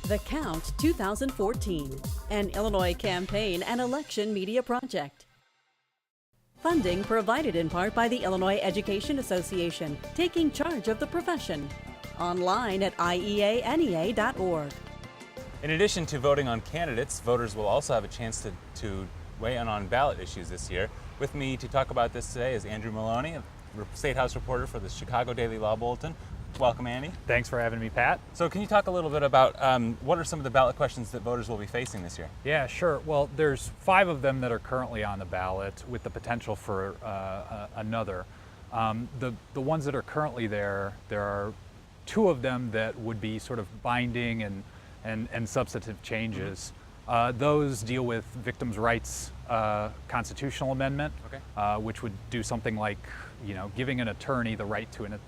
The Count 2014, an Illinois campaign and election media project. Funding provided in part by the Illinois Education Association, taking charge of the profession. Online at ieanea.org. In addition to voting on candidates, voters will also have a chance to weigh in on ballot issues this year. With me to talk about this today is Andrew Maloney, a State House reporter for the Chicago Daily Law Bulletin. Welcome, Andy. Thanks for having me, Pat. So can you talk a little bit about what are some of the ballot questions that voters will be facing this year? Yeah, sure. Well, there's 5 of them that are currently on the ballot with the potential for another. The ones that are currently there are 2 of them that would be sort of binding and substantive changes. Those deal with victims' rights constitutional amendment, which would do something like, giving an attorney the right to an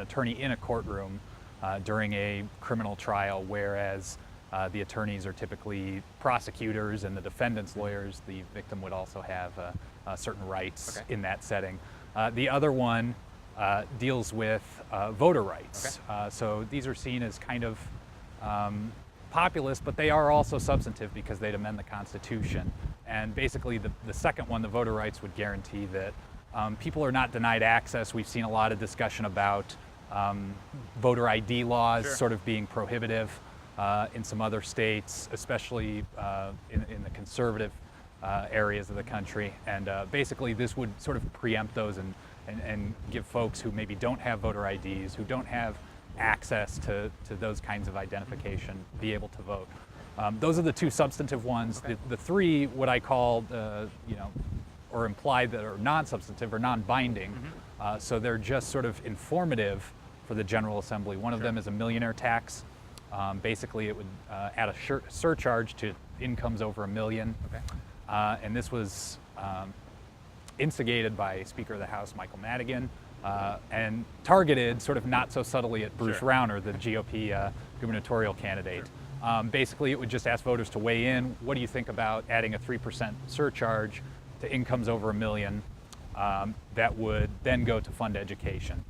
attorney in a courtroom during a criminal trial, whereas the attorneys are typically prosecutors and the defendant's lawyers. The victim would also have certain rights in that setting. The other one deals with voter rights. So these are seen as kind of populist, but they are also substantive because they'd amend the Constitution. And basically the second one, the voter rights, would guarantee that people are not denied access. We've seen a lot of discussion about voter ID laws sort of being prohibitive in some other states, especially in the conservative areas of the country. And basically this would sort of preempt those and give folks who maybe don't have voter IDs, who don't have access to those kinds of identification, be able to vote. Those are the 2 substantive ones. The 3, what I call, or implied, that are non-substantive or non-binding. So they're just sort of informative for the General Assembly. One of them is a millionaire tax. Basically, it would add a surcharge to incomes over $1 million. And this was instigated by Speaker of the House Michael Madigan, and targeted sort of not so subtly at Bruce Rauner, the GOP gubernatorial candidate. Basically, it would just ask voters to weigh in. What do you think about adding a 3% surcharge to incomes over $1 million that would then go to fund education?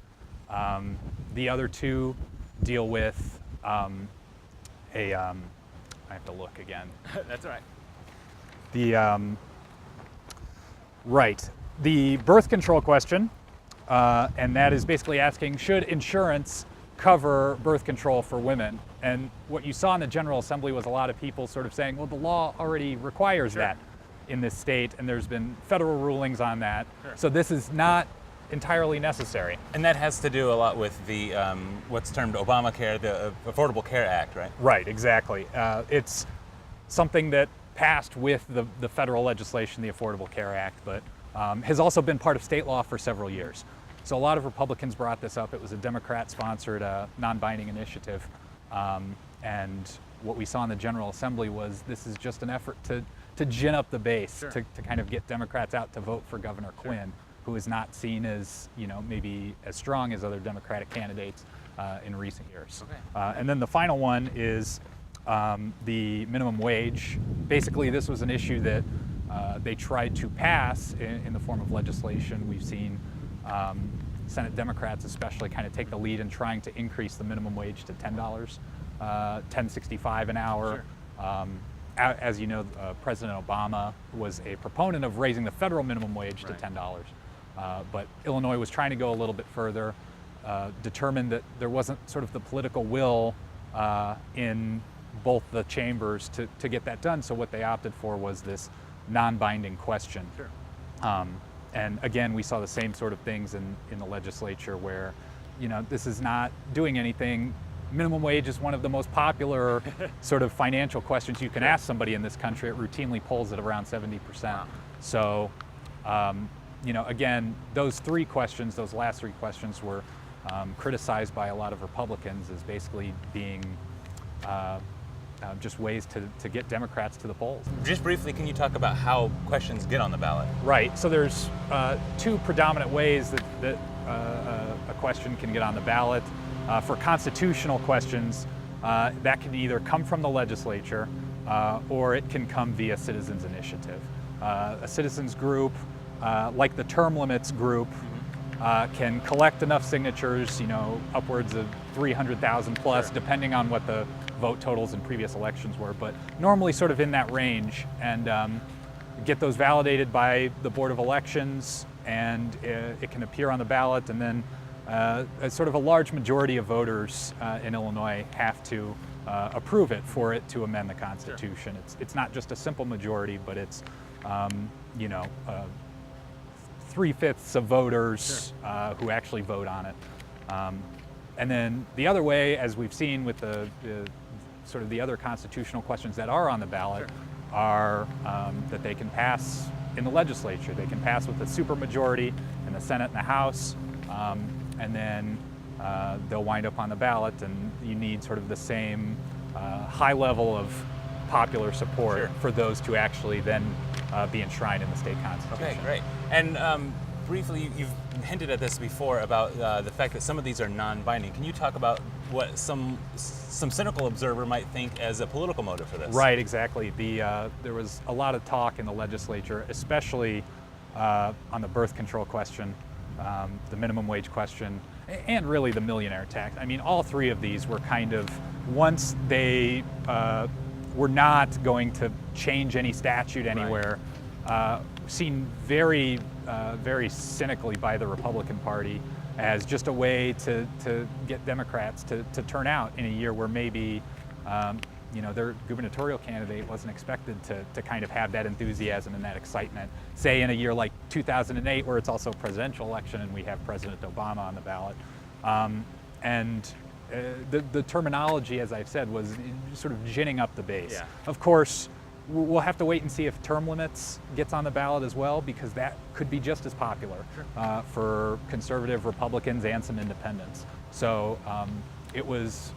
The other 2 deal with I have to look again. That's all right. The birth control question, and that is basically asking, should insurance cover birth control for women? And what you saw in the General Assembly was a lot of people sort of saying, well, the law already requires that in this state, and there's been federal rulings on that. So this is not entirely necessary. And that has to do a lot with the what's termed Obamacare, the Affordable Care Act, right? Right, exactly. It's something that passed with the federal legislation, the Affordable Care Act, but has also been part of state law for several years. So a lot of Republicans brought this up. It was a Democrat-sponsored non-binding initiative. And what we saw in the General Assembly was this is just an effort to gin up the base, to kind of get Democrats out to vote for Governor Quinn, who is not seen as, maybe as strong as other Democratic candidates in recent years. And then the final one is the minimum wage. Basically, this was an issue that they tried to pass in the form of legislation. We've seen Senate Democrats especially kind of take the lead in trying to increase the minimum wage to $10, $10.65 an hour. As you know, President Obama was a proponent of raising the federal minimum wage to $10. But Illinois was trying to go a little bit further, determined that there wasn't sort of the political will in both the chambers to get that done. So what they opted for was this non-binding question. And again, we saw the same sort of things in the legislature where, this is not doing anything. Minimum wage is one of the most popular sort of financial questions you can ask somebody in this country. It routinely polls at around 70%. So, again, those 3 questions, those last 3 questions were criticized by a lot of Republicans as basically being just ways to get Democrats to the polls. Just briefly, can you talk about how questions get on the ballot? Right. So there's 2 predominant ways that a question can get on the ballot. For constitutional questions, that can either come from the legislature or it can come via citizens' initiative. A citizens group, like the term limits group, can collect enough signatures, upwards of 300,000 plus, Sure. depending on what the vote totals in previous elections were, but normally sort of in that range, and get those validated by the Board of Elections, and it can appear on the ballot, and then a sort of a large majority of voters in Illinois have to approve it for it to amend the Constitution. Sure. It's not just a simple majority, but it's 3/5 of voters who actually vote on it. And then the other way, as we've seen with the sort of the other constitutional questions that are on the ballot, Sure. are that they can pass in the legislature. They can pass with a supermajority in the Senate and the House, and then they'll wind up on the ballot, and you need sort of the same high level of popular support Sure. for those to actually then be enshrined in the state constitution. Okay, great. And briefly, you've hinted at this before about the fact that some of these are non-binding. Can you talk about what some cynical observer might think as a political motive for this? Right, exactly. There was a lot of talk in the legislature, especially on the birth control question, the minimum wage question, and really the millionaire tax. I mean, all three of these were kind of, once they were not going to change any statute anywhere, seen very, very cynically by the Republican Party as just a way to get Democrats to turn out in a year where maybe their gubernatorial candidate wasn't expected to kind of have that enthusiasm and that excitement, say in a year like 2008 where it's also a presidential election and we have President Obama on the ballot. The terminology, as I've said, was sort of ginning up the base. Yeah. Of course, we'll have to wait and see if term limits gets on the ballot as well, because that could be just as popular for conservative Republicans and some independents. So it was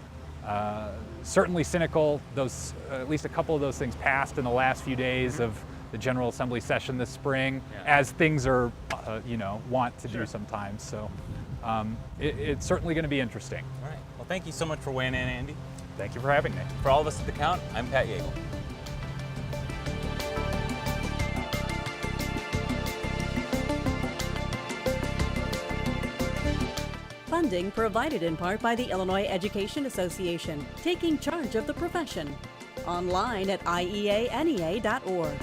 certainly cynical. At least a couple of those things passed in the last few days of the General Assembly session this spring, as things are, want to do sometimes. So it's certainly going to be interesting. All right. Well, thank you so much for weighing in, Andy. Thank you for having me. For all of us at The Count, I'm Pat Yeagle. Funding provided in part by the Illinois Education Association, taking charge of the profession. Online at ieanea.org.